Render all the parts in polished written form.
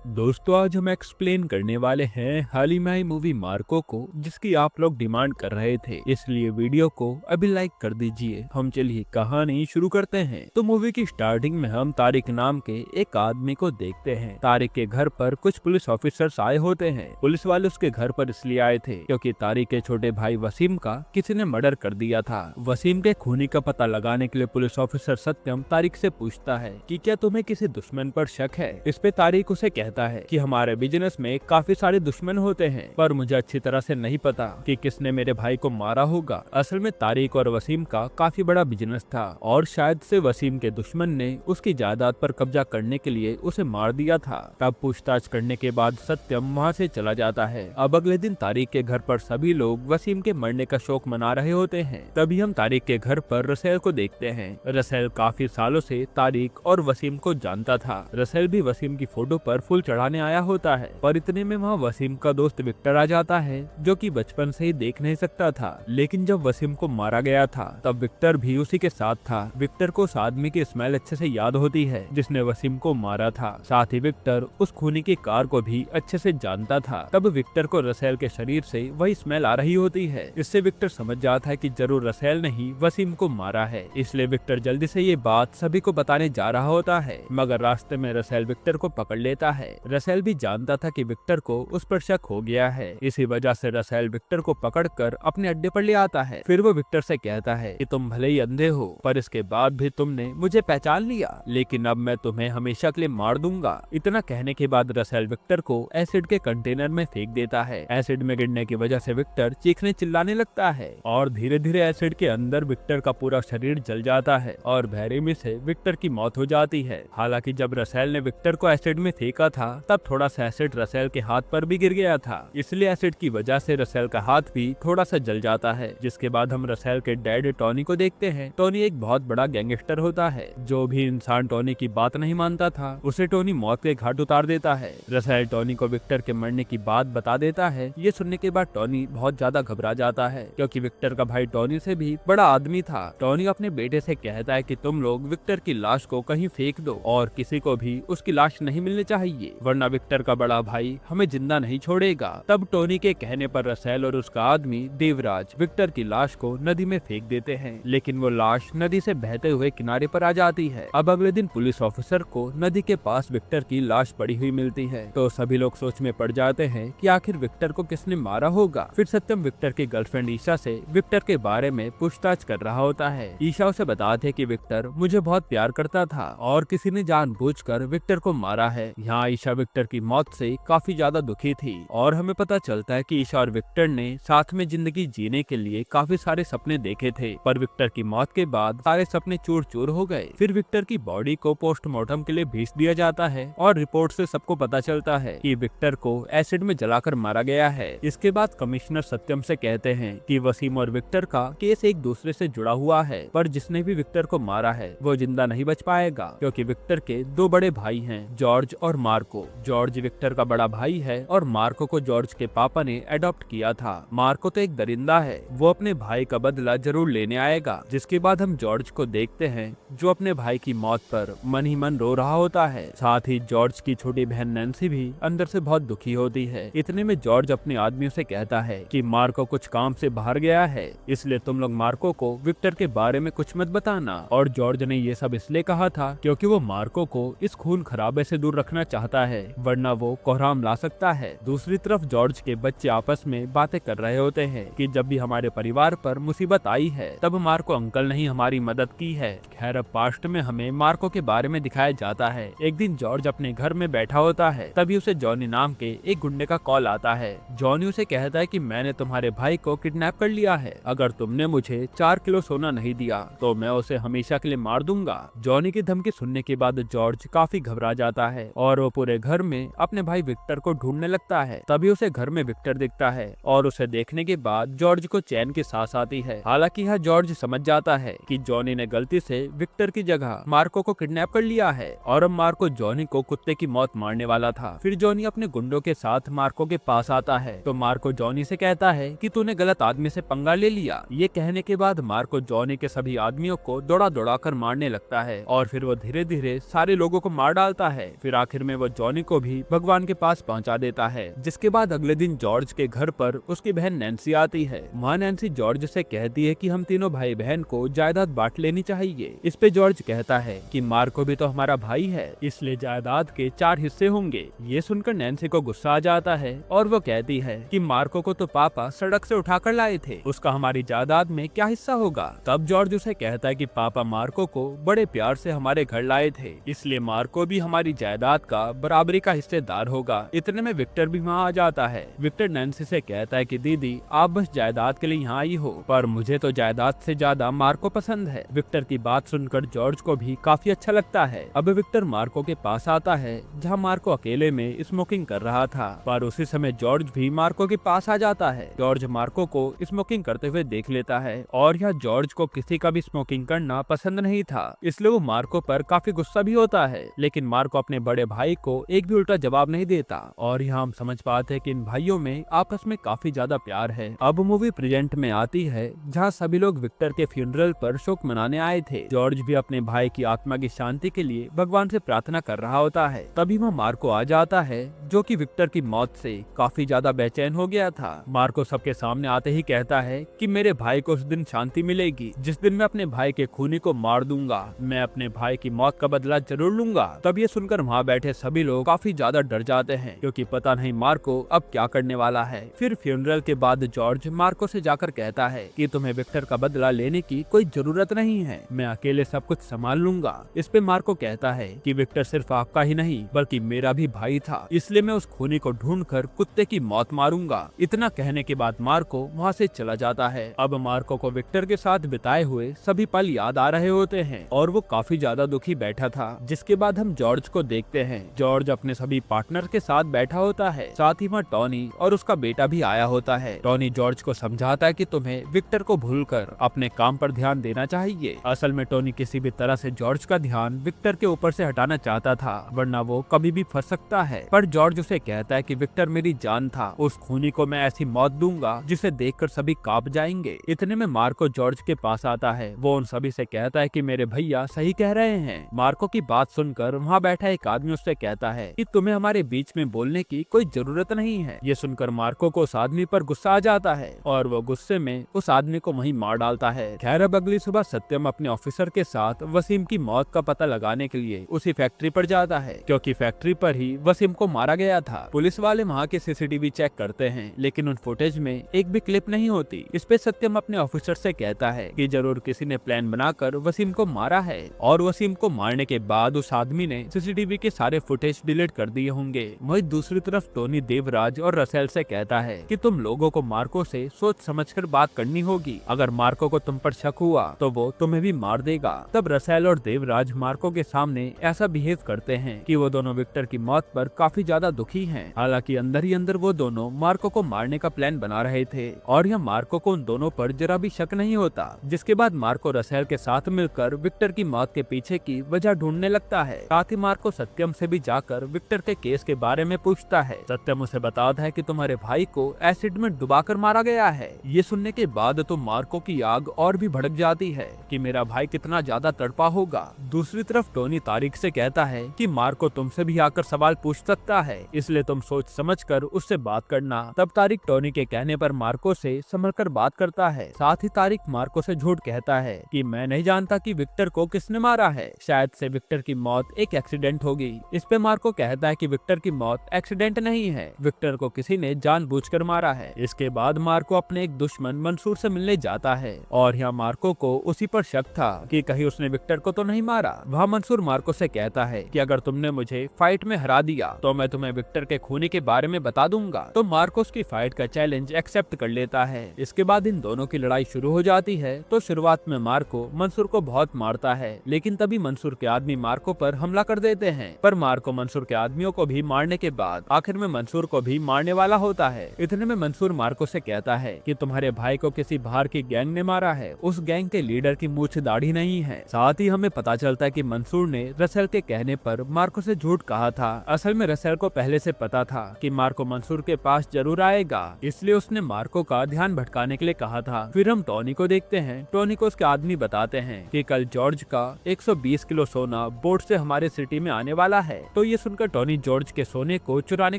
दोस्तों, आज हम एक्सप्लेन करने वाले हैं हाल ही में आई मूवी मार्को को, जिसकी आप लोग डिमांड कर रहे थे, इसलिए वीडियो को अभी लाइक कर दीजिए। हम चलिए कहानी शुरू करते हैं। तो मूवी की स्टार्टिंग में हम तारिक नाम के एक आदमी को देखते हैं। तारिक के घर पर कुछ पुलिस ऑफिसर्स आए होते हैं। पुलिस वाले उसके घर पर इसलिए आए थे क्योंकि तारिक के छोटे भाई वसीम का किसी ने मर्डर कर दिया था। वसीम के खूनी का पता लगाने के लिए पुलिस ऑफिसर सत्यम तारिक से पूछता है कि क्या तुम्हें किसी दुश्मन पर शक है। इस पे तारिक उसे कहता है कि हमारे बिजनेस में काफी सारे दुश्मन होते हैं, पर मुझे अच्छी तरह से नहीं पता कि किसने मेरे भाई को मारा होगा। असल में तारिक और वसीम का काफी बड़ा बिजनेस था और शायद से वसीम के दुश्मन ने उसकी जायदाद पर कब्जा करने के लिए उसे मार दिया था। तब पूछताछ करने के बाद सत्यम वहाँ से चला जाता है। अब अगले दिन तारिक के घर पर सभी लोग वसीम के मरने का शोक मना रहे होते हैं। तभी हम तारिक के घर पर रसेल को देखते हैं। रसेल काफी सालों से तारिक और वसीम को जानता था। रसेल भी वसीम की फोटो पर फूल चढ़ाने आया होता है, पर इतने में वहाँ वसीम का दोस्त विक्टर आ जाता है, जो कि बचपन से ही देख नहीं सकता था। लेकिन जब वसीम को मारा गया था तब विक्टर भी उसी के साथ था। विक्टर को उस आदमी की स्मेल अच्छे से याद होती है जिसने वसीम को मारा था। साथ ही विक्टर उस खूनी की कार को भी अच्छे से जानता था। तब विक्टर को रसेल के शरीर से वही स्मेल आ रही होती है। इससे विक्टर समझ जाता है कि जरूर रसेल ने ही वसीम को मारा है। इसलिए विक्टर जल्दी से ये बात सभी को बताने जा रहा होता है, मगर रास्ते में रसेल विक्टर को पकड़ लेता है। रसेल भी जानता था कि विक्टर को उस पर शक हो गया है। इसी वजह से रसेल विक्टर को पकड़कर अपने अड्डे पर ले आता है। फिर वो विक्टर से कहता है कि तुम भले ही अंधे हो, पर इसके बाद भी तुमने मुझे पहचान लिया, लेकिन अब मैं तुम्हें हमेशा के लिए मार दूंगा। इतना कहने के बाद रसेल विक्टर को एसिड के कंटेनर में फेंक देता है। एसिड में गिरने की वजह से विक्टर चीखने चिल्लाने लगता है और धीरे धीरे एसिड के अंदर विक्टर का पूरा शरीर जल जाता है और बेरहमी से विक्टर की मौत हो जाती है। हालांकि जब रसेल ने विक्टर को एसिड में फेंका था तब थोड़ा सा एसिड रसेल के हाथ पर भी गिर गया था, इसलिए एसिड की वजह से रसेल का हाथ भी थोड़ा सा जल जाता है। जिसके बाद हम रसेल के डैड टॉनी को देखते हैं। टॉनी एक बहुत बड़ा गैंगस्टर होता है। जो भी इंसान टॉनी की बात नहीं मानता था उसे टॉनी मौत के घाट उतार देता है। रसेल टॉनी को विक्टर के मरने की बात बता देता है। ये सुनने के बाद टॉनी बहुत ज्यादा घबरा जाता है क्योंकि विक्टर का भाई टॉनी से भी बड़ा आदमी था। टॉनी अपने बेटे से कहता है कि तुम लोग विक्टर की लाश को कहीं फेंक दो और किसी को भी उसकी लाश नहीं मिलनी चाहिए, वरना विक्टर का बड़ा भाई हमें जिंदा नहीं छोड़ेगा। तब टोनी के कहने पर रसेल और उसका आदमी देवराज विक्टर की लाश को नदी में फेंक देते हैं, लेकिन वो लाश नदी से बहते हुए किनारे पर आ जाती है। अब अगले दिन पुलिस ऑफिसर को नदी के पास विक्टर की लाश पड़ी हुई मिलती है, तो सभी लोग सोच में पड़ जाते हैं कि आखिर विक्टर को किसने मारा होगा। फिर सत्यम विक्टर की गर्लफ्रेंड ईशा से विक्टर के बारे में पूछताछ कर रहा होता है। ईशा उसे बताते है कि विक्टर मुझे बहुत प्यार करता था और किसी ने जानबूझकर विक्टर को मारा है। यहाँ ईशा विक्टर की मौत से काफी ज्यादा दुखी थी और हमें पता चलता है कि ईशा और विक्टर ने साथ में जिंदगी जीने के लिए काफी सारे सपने देखे थे, पर विक्टर की मौत के बाद सारे सपने चूर चूर हो गए। फिर विक्टर की बॉडी को पोस्टमार्टम के लिए भेज दिया जाता है और रिपोर्ट से सबको पता चलता है कि विक्टर को एसिड में जलाकर मारा गया है। इसके बाद कमिश्नर सत्यम से कहते हैं कि वसीम और विक्टर का केस एक दूसरे से जुड़ा हुआ है, पर जिसने भी विक्टर को मारा है वो जिंदा नहीं बच पाएगा क्योंकि विक्टर के दो बड़े भाई हैं, जॉर्ज और मार्को। जॉर्ज विक्टर का बड़ा भाई है और मार्को को जॉर्ज के पापा ने अडॉप्ट किया था। मार्को तो एक दरिंदा है, वो अपने भाई का बदला जरूर लेने आएगा। जिसके बाद हम जॉर्ज को देखते हैं जो अपने भाई की मौत पर मन ही मन रो रहा होता है। साथ ही जॉर्ज की छोटी बहन नैन्सी भी अंदर से बहुत दुखी होती है। इतने में जॉर्ज अपने आदमियों से कहता है कि मार्को कुछ काम से बाहर गया है, इसलिए तुम लोग मार्को को विक्टर के बारे में कुछ मत बताना। और जॉर्ज ने ये सब इसलिए कहा था क्योंकि वो मार्को को इस खून खराबे से दूर रखना चाहता है, वरना वो कोहराम ला सकता है। दूसरी तरफ जॉर्ज के बच्चे आपस में बातें कर रहे होते हैं कि जब भी हमारे परिवार पर मुसीबत आई है तब मार्को अंकल ने ही हमारी मदद की है। खैर, अब पास्ट में हमें मार्को के बारे में दिखाया जाता है। एक दिन जॉर्ज अपने घर में बैठा होता है, तभी उसे जॉनी नाम के एक गुंडे का कॉल आता है। जॉनी उसे कहता है कि मैंने तुम्हारे भाई को किडनैप कर लिया है, अगर तुमने मुझे 4 किलो सोना नहीं दिया तो मैं उसे हमेशा के लिए मार दूंगा। जॉनी की धमकी सुनने के बाद जॉर्ज काफी घबरा जाता है और वो पूरे घर में अपने भाई विक्टर को ढूंढने लगता है। तभी उसे घर में विक्टर दिखता है और उसे देखने के बाद जॉर्ज को चैन की सांस आती है। हालांकि यह जॉर्ज समझ जाता है कि जॉनी ने गलती से विक्टर की जगह मार्को को किडनैप कर लिया है और अब मार्को जॉनी को कुत्ते की मौत मारने वाला था। फिर जॉनी अपने गुंडों के साथ मार्को के पास आता है तो मार्को जॉनी से कहता है कि तूने गलत आदमी से पंगा ले लिया। ये कहने के बाद मार्को जॉनी के सभी आदमियों को दौड़ा दौड़ा कर मारने लगता है और फिर वो धीरे धीरे सारे लोगों को मार डालता है। फिर आखिर में वो जॉनी को भी भगवान के पास पहुंचा देता है। जिसके बाद अगले दिन जॉर्ज के घर पर उसकी बहन नैन्सी आती है। वहाँ नैन्सी जॉर्ज से कहती है कि हम तीनों भाई बहन को जायदाद बांट लेनी चाहिए। इस पे जॉर्ज कहता है कि मार्को भी तो हमारा भाई है, इसलिए जायदाद के 4 हिस्से होंगे। ये सुनकर नैन्सी को गुस्सा आ जाता है और वो कहती है कि मार्को को तो पापा सड़क से उठाकर लाए थे, उसका हमारी जायदाद में क्या हिस्सा होगा। तब जॉर्ज उसे कहता है कि पापा मार्को को बड़े प्यार से हमारे घर लाए थे, इसलिए मार्को भी हमारी जायदाद का बराबरी का हिस्सेदार होगा। इतने में विक्टर भी वहाँ आ जाता है। विक्टर नैन्सी से कहता है कि दीदी आप बस जायदाद के लिए यहाँ आई हो, पर मुझे तो जायदाद से ज्यादा मार्को पसंद है। विक्टर की बात सुनकर जॉर्ज को भी काफी अच्छा लगता है। अब विक्टर मार्को के पास आता है जहाँ मार्को अकेले में स्मोकिंग कर रहा था, पर उसी समय जॉर्ज भी मार्को के पास आ जाता है। जॉर्ज मार्को को स्मोकिंग करते हुए देख लेता है और यह जॉर्ज को किसी का भी स्मोकिंग करना पसंद नहीं था, इसलिए वो मार्को पर काफी गुस्सा भी होता है। लेकिन मार्को अपने बड़े भाई को एक भी उल्टा जवाब नहीं देता और यहाँ हम समझ पाते हैं कि इन भाइयों में आपस में काफी ज्यादा प्यार है। अब मूवी प्रेजेंट में आती है जहाँ सभी लोग विक्टर के फ्यूनरल पर शोक मनाने आए थे। जॉर्ज भी अपने भाई की आत्मा की शांति के लिए भगवान से प्रार्थना कर रहा होता है। तभी वहाँ मार्को आ जाता है जो कि विक्टर की मौत से काफी ज्यादा बेचैन हो गया था। मार्को सबके सामने आते ही कहता है कि मेरे भाई को उस दिन शांति मिलेगी जिस दिन मैं अपने भाई के खूनी को मार दूंगा। मैं अपने भाई की मौत का बदला जरूर लूंगा। तब ये सुनकर वहाँ बैठे सभी लोग काफी ज्यादा डर जाते हैं क्योंकि पता नहीं मार्को अब क्या करने वाला है। फिर फ्यूनरल के बाद जॉर्ज मार्को से जाकर कहता है कि तुम्हें विक्टर का बदला लेने की कोई जरूरत नहीं है, मैं अकेले सब कुछ संभाल लूंगा। इस पे मार्को कहता है कि विक्टर सिर्फ आपका ही नहीं बल्कि मेरा भी भाई था, इसलिए मैं उस खूनी को ढूंढकर कुत्ते की मौत मारूंगा। इतना कहने के बाद मार्को वहाँ से चला जाता है। अब मार्को को विक्टर के साथ बिताए हुए सभी पल याद आ रहे होते हैं और वो काफी ज्यादा दुखी बैठा था। जिसके बाद हम जॉर्ज को देखते हैं। जॉर्ज अपने सभी पार्टनर के साथ बैठा होता है, साथ ही वहाँ टॉनी और उसका बेटा भी आया होता है। टॉनी जॉर्ज को समझाता है कि तुम्हें विक्टर को भूलकर अपने काम पर ध्यान देना चाहिए। असल में टॉनी किसी भी तरह से जॉर्ज का ध्यान विक्टर के ऊपर से हटाना चाहता था, वरना वो कभी भी फंस सकता है। पर जॉर्ज उसे कहता है कि विक्टर मेरी जान था, उस खूनी को मैं ऐसी मौत दूंगा जिसे देखकर सभी कांप जाएंगे। इतने में मार्को जॉर्ज के पास आता है। वो उन सभी से कहता है कि मेरे भैया सही कह रहे हैं। मार्को की बात सुनकर वहाँ बैठा एक आदमी उससे कहता है कि तुम्हें हमारे बीच में बोलने की कोई जरूरत नहीं है। ये सुनकर मार्को को उस आदमी पर गुस्सा आ जाता है और वो गुस्से में उस आदमी को वहीं मार डालता है। खैर अब अगली सुबह सत्यम अपने ऑफिसर के साथ वसीम की मौत का पता लगाने के लिए उसी फैक्ट्री पर जाता है क्योंकि फैक्ट्री पर ही वसीम को मारा गया था। पुलिस वाले वहाँ के सीसीटीवी चेक करते हैं लेकिन उन फुटेज में एक भी क्लिप नहीं होती। इस पे सत्यम अपने ऑफिसर से कहता है कि जरूर किसी ने प्लान बनाकर वसीम को मारा है और वसीम को मारने के बाद उस आदमी ने सीसीटीवी के सारे फुटेज डिलीट कर दिए होंगे। वहीं दूसरी तरफ टोनी देवराज और रसेल से कहता है कि तुम लोगों को मार्को से सोच समझकर बात करनी होगी। अगर मार्को को तुम पर शक हुआ तो वो तुम्हें भी मार देगा। तब रसेल और देवराज मार्को के सामने ऐसा बिहेव करते हैं कि वो दोनों विक्टर की मौत पर काफी ज्यादा दुखी हैं। हालांकि अंदर ही अंदर वो दोनों मार्को को मारने का प्लान बना रहे थे और यह मार्को को उन दोनों पर जरा भी शक नहीं होता। जिसके बाद मार्को रसेल के साथ मिलकर विक्टर की मौत के पीछे की वजह ढूंढने लगता है। साथ ही मार्को सत्यम से भी जाकर विक्टर के केस के बारे में पूछता है। सत्यम उसे बताता है कि तुम्हारे भाई को एसिड में डुबाकर मारा गया है। ये सुनने के बाद तो मार्को की आग और भी भड़क जाती है कि मेरा भाई कितना ज्यादा तड़पा होगा। दूसरी तरफ टोनी तारिक से कहता है कि मार्को तुमसे भी आकर सवाल पूछ सकता है, इसलिए तुम सोच समझकर उससे बात करना। तब तारिक टोनी के कहने पर मार्को से संभलकर बात करता है। साथ ही तारिक मार्को से झूठ कहता है कि मैं नहीं जानता कि विक्टर को किसने मारा है, शायद से विक्टर की मौत एक एक्सीडेंट होगी। इस पे मार्को कहता है कि विक्टर की मौत एक्सीडेंट नहीं है, विक्टर को किसी ने जानबूझकर मारा है। इसके बाद मार्को अपने एक दुश्मन मंसूर से मिलने जाता है और यहाँ मार्को को उसी पर शक था कि कहीं उसने विक्टर को तो नहीं मारा। वहाँ मंसूर मार्को से कहता है कि अगर तुमने मुझे फाइट में हरा दिया तो मैं तुम्हें विक्टर के खूनी के बारे में बता दूंगा। तो मार्को उसकी फाइट का चैलेंज एक्सेप्ट कर लेता है। इसके बाद इन दोनों की लड़ाई शुरू हो जाती है। तो शुरुआत में मार्को मंसूर को बहुत मारता है, लेकिन तभी मंसूर के आदमी मार्को पर हमला कर देते हैं। पर मार्को मंसूर के आदमियों को भी मारने के बाद आखिर में मंसूर को भी मारने वाला होता है। इतने में मंसूर मार्को से कहता है कि तुम्हारे भाई को किसी बाहर की गैंग ने मारा है, उस गैंग के लीडर की मूछ दाढ़ी नहीं है। साथ ही हमें पता चलता है कि मंसूर ने रसेल के कहने पर मार्को से झूठ कहा था। असल में रसेल को पहले से पता था कि मार्को मंसूर के पास जरूर आएगा, इसलिए उसने मार्को का ध्यान भटकाने के लिए कहा था। फिर हम टोनी को देखते हैं। टोनी को उसके आदमी बताते हैं कि कल जॉर्ज का 120 किलो सोना बोट से हमारे सिटी में आने वाला है। तो ये सुनकर टोनी जॉर्ज के सोने को चुराने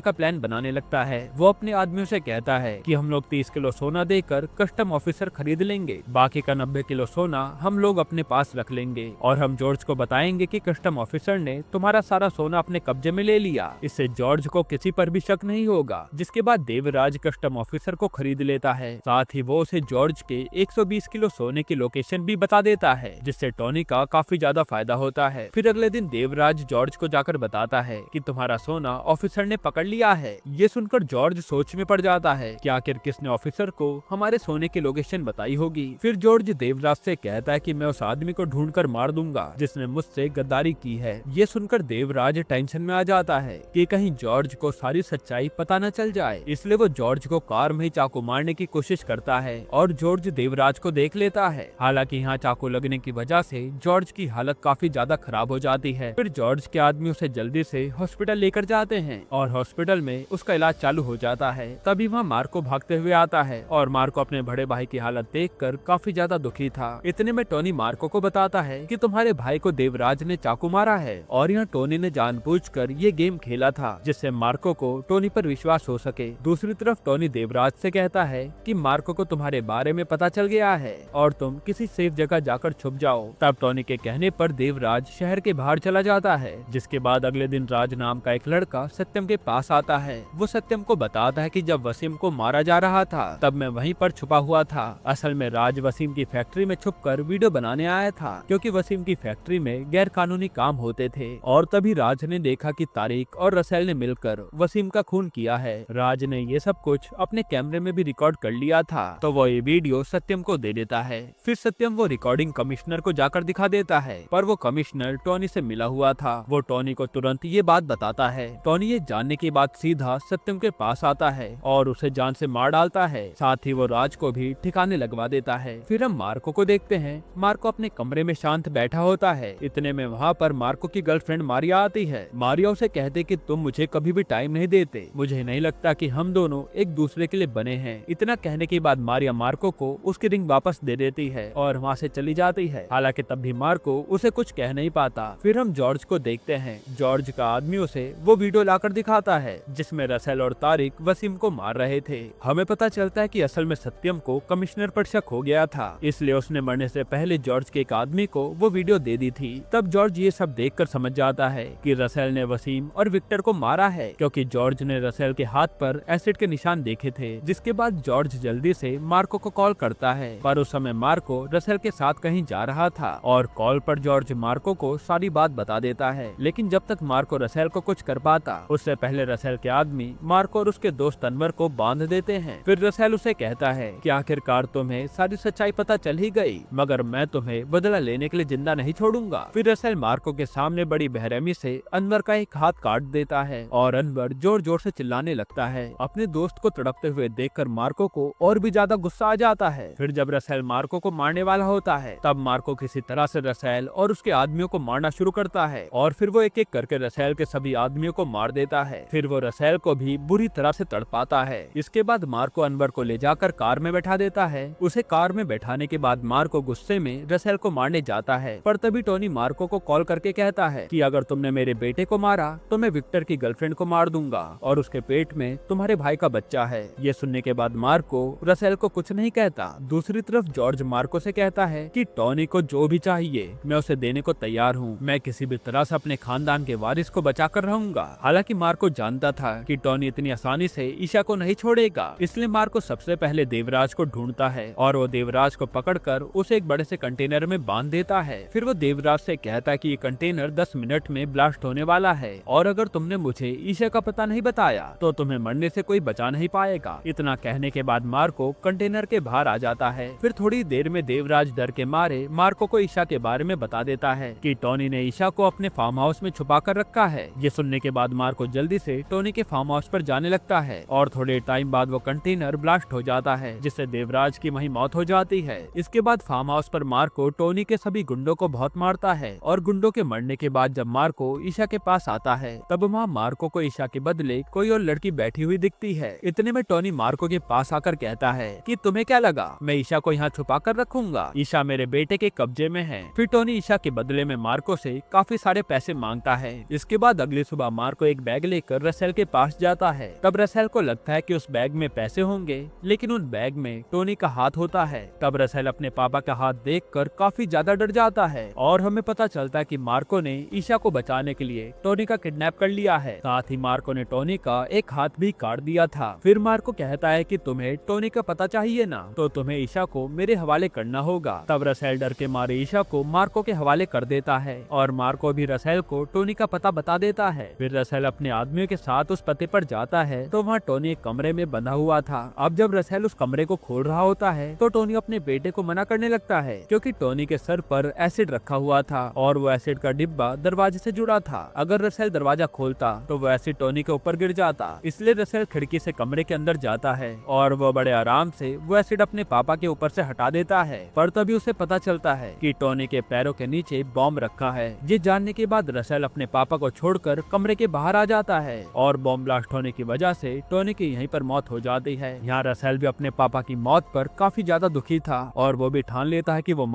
का प्लान बनाने लगता है। वो अपने आदमियों से कहता है कि हम लोग 30 किलो सोना देकर कस्टम ऑफिसर खरीद लेंगे, बाकी का 90 किलो सोना हम लोग अपने पास रख लेंगे और हम जॉर्ज को बताएंगे कि कस्टम ऑफिसर ने तुम्हारा सारा सोना अपने कब्जे में ले लिया। इससे जॉर्ज को किसी पर भी शक नहीं होगा। जिसके बाद देवराज कस्टम ऑफिसर को खरीद लेता है। साथ ही वो उसे जॉर्ज के 120 किलो सोने की लोकेशन भी बता देता है, जिससे टोनी का काफी ज्यादा फायदा होता है। फिर अगले दिन देवराज जॉर्ज को जाकर बताता है कि तुम्हारा सोना ऑफिसर ने पकड़ लिया है। ये सुनकर जॉर्ज सोच में पड़ जाता है कि आखिर किसने ऑफिसर को हमारे सोने की लोकेशन बताई होगी। फिर जॉर्ज देवराज से कहता है कि मैं उस आदमी को ढूंढकर मार दूंगा जिसने मुझसे गद्दारी की है। ये सुनकर देवराज टेंशन में आ जाता है कि कहीं जॉर्ज को सारी सच्चाई पता न चल जाए, इसलिए वो जॉर्ज को कार में ही चाकू मारने की कोशिश करता है और जॉर्ज देवराज को देख लेता है। हालांकि यहाँ चाकू लगने की वजह से जॉर्ज की हालत काफी ज्यादा खराब हो जाती है। फिर जॉर्ज के आदमी उसे जल्दी से हॉस्पिटल लेकर जाते हैं और हॉस्पिटल में उसका इलाज चालू हो जाता है। तभी वहाँ मार्को भागते हुए आता है और मार्को अपने बड़े भाई की हालत देखकर काफी ज्यादा दुखी था। इतने में टोनी मार्को को बताता है कि तुम्हारे भाई को देवराज ने चाकू मारा है और यहाँ टोनी ने जानबूझकर ये गेम खेला था जिससे मार्को को टोनी पर विश्वास हो सके। दूसरी तरफ टोनी देवराज से कहता है कि मार्को को तुम्हारे बारे में पता चल गया है और तुम किसी सेफ जगह जाकर छुप जाओ। तब टोनी के कहने पर देवराज शहर के बाहर चला जाता है। जिसके बाद अगले दिन राज नाम का एक लड़का सत्यम के पास आता है। वो सत्यम को बताता है कि जब वसीम को मारा जा रहा था तब मैं वहीं पर छुपा हुआ था। असल में राज वसीम की फैक्ट्री में छुपकर वीडियो बनाने आया था, क्योंकि वसीम की फैक्ट्री में गैर कानूनी काम होते थे। और तभी राज ने देखा कि तारिक और रसेल ने मिलकर वसीम का खून किया है। राज ने ये सब कुछ अपने कैमरे में भी रिकॉर्ड कर लिया था, तो वो ये वीडियो सत्यम को दे देता है। फिर सत्यम वो रिकॉर्डिंग कमिश्नर को जाकर दिखा देता है, पर वो कमिश्नर टोनी से मिला हुआ था। वो टोनी को तुरंत ये बात बताता है। टोनी ये जानने के बाद सीधा सत्यम के पास आता है और उसे जान से मार डालता है। साथ ही वो राज को भी ठिकाने लगवा देता है। फिर हम मार्को को देखते हैं। मार्को अपने कमरे में शांत बैठा होता है। इतने में वहाँ पर मार्को की गर्लफ्रेंड मारिया आती है। मारिया उसे कहते कि तुम मुझे कभी भी टाइम नहीं देते, मुझे नहीं लगता कि हम दोनों एक दूसरे के लिए बने हैं। इतना कहने के बाद मारिया मार्को को उसकी रिंग वापस दे देती है और वहाँ से चली जाती है। हालांकि तब भी मार्को उसे कुछ कह नहीं पाता। फिर हम जॉर्ज को देखते हैं। जॉर्ज का आदमी उसे वो वीडियो लाकर दिखाता है जिसमें रसेल और तारिक वसीम को मार रहे थे। हमें पता चलता है कि असल में सत्यम को कमिश्नर पर शक हो गया था, इसलिए उसने मरने से पहले जॉर्ज के एक आदमी को वो वीडियो दे दी थी। तब जॉर्ज ये सब देखकर समझ जाता है कि रसेल ने वसीम और विक्टर को मारा है, क्योंकि जॉर्ज ने रसेल के हाथ पर एसिड के निशान देखे थे। जिसके बाद जॉर्ज जल्दी से मार्को को कॉल करता है, पर उस समय मार्को रसेल के साथ कहीं जा रहा था और कॉल पर जॉर्ज मार्को को सारी बात बता देता है। लेकिन जब तक मार्को रसेल को कुछ कर पाता, उससे पहले रसेल के आदमी मार्को और उसके दोस्त अनवर को बांध देते हैं। फिर रसेल उसे कहता है कि आखिरकार तुम्हें सारी सच्चाई पता चल ही गई, मगर मैं तुम्हें बदला लेने के लिए जिंदा नहीं छोड़ूंगा। फिर रसेल मार्को के सामने बड़ी बेरहमी से अनवर का एक हाथ काट देता है और अनवर जोर जोर से चिल्लाने लगता है। अपने दोस्त को तड़पते हुए देखकर मार्को को और भी ज्यादा गुस्सा आ जाता है। फिर जब रसेल मार्को को मारने वाला होता है, तब मार्को किसी तरह से रसेल और उसके आदमियों को मारना शुरू करता है और फिर वो एक एक करके रसेल के सभी आदमियों को मार देता है। फिर वो रसेल को भी बुरी तरह से तड़पाता है। इसके बाद मार्को अनवर को ले जाकर कार में बैठा देता है। उसे कार में बैठाने के बाद मार्को गुस्से में रसेल को मारने जाता है, पर तभी टोनी मार्को को कॉल करके कहता है कि अगर तुमने मेरे बेटे को मारा तो मैं विक्टर की गर्लफ्रेंड को मार दूंगा और उसके पेट में तुम्हारे भाई का बच्चा है। ये सुनने के बाद मार्को रसेल को कुछ नहीं कहता। दूसरी तरफ जॉर्ज मार्को से कहता है कि टोनी को जो भी चाहिए मैं उसे देने को तैयार हूँ। मैं किसी भी तरह से अपने खानदान के वारिस को बचाकर रहूंगा। हालांकि मार्को जानता था कि टोनी इतनी आसानी से ईशा को नहीं छोड़ेगा, इसलिए मार्को सबसे पहले देवराज को ढूंढता है और वो देवराज को पकड़कर उसे एक बड़े से कंटेनर में बांध देता है। फिर वो देवराज से कहता है कि ये कंटेनर 10 मिनट में ब्लास्ट होने वाला है और अगर तुमने मुझे ईशा का पता नहीं बताया तो तुम्हें मरने से कोई बचा नहीं पाएगा। इतना कहने के बाद मार्को कंटेनर के बाहर आ जाता है। फिर थोड़ी देर में देवराज डर के मारे मार्को को ईशा के बारे में बता देता है कि टोनी ने ईशा को अपने फार्म हाउस में छुपा कर रखा है। ये सुनने के बाद मार्को जल्दी से टोनी के फार्म हाउस पर जाने लगता है और थोड़े टाइम बाद वो कंटेनर ब्लास्ट हो जाता है, जिससे देवराज की वहीं मौत हो जाती है। इसके बाद फार्म हाउस पर मार्को टोनी के सभी गुंडों को बहुत मारता है और गुंडों के मरने के बाद जब मार्को ईशा के पास आता है तब वहाँ मार्को को ईशा के बदले कोई और लड़की बैठी हुई दिखती है। इतने में टोनी मार्को के पास आकर कहता है कि तुम्हें क्या लगा, मैं ईशा को यहाँ छुपा कर रखूंगा, ईशा मेरे बेटे के कब्जे में है। फिर टोनी ईशा के बदले में मार्को से काफी सारे पैसे मांगता है। इसके बाद अगली सुबह मार्को एक बैग लेकर रसेल के पास जाता है। तब रसेल को लगता है कि उस बैग में पैसे होंगे, लेकिन उन बैग में टोनी का हाथ होता है। तब रसेल अपने पापा का हाथ देखकर काफी ज्यादा डर जाता है और हमें पता चलता है कि मार्को ने ईशा को बचाने के लिए टोनी का किडनैप कर लिया है। साथ ही मार्को ने टोनी का एक हाथ भी काट दिया था। फिर मार्को कहता है कि तुम्हें टोनी का पता चाहिए ना, तो तुम्हें ईशा को मेरे हवाले करना होगा। तब रसेल डर के मारे ईशा को मार्को के हवाले कर देता है और मार्को भी रसेल को टोनी का पता बता देता है। फिर रसेल अपने आदमियों के साथ उस पते पर जाता है तो वहाँ टोनी एक कमरे में बंधा हुआ था। अब जब रसेल उस कमरे को खोल रहा होता है तो टोनी अपने बेटे को मना करने लगता है, क्योंकि टोनी के सर पर एसिड रखा हुआ था और वो एसिड का डिब्बा दरवाजे से जुड़ा था। अगर रसेल दरवाजा खोलता तो वो एसिड टोनी के ऊपर गिर जाता। इसलिए रसेल खिड़की से कमरे के अंदर जाता है और वो बड़े आराम से वो एसिड अपने पापा के ऊपर से हटा देता है। पर तभी उसे पता चलता है कि टोनी के पैरों के नीचे बॉम्ब रखा है। ये जानने के बाद रसेल अपने पापा को छोड़कर कमरे के बाहर आ जाता है और बॉम्ब ब्लास्ट होने की वजह से टोनी की यहीं पर मौत हो जाती है। यहाँ रसेल भी अपने पापा की मौत पर काफी ज्यादा दुखी था और वो भी ठान लेता है कि वो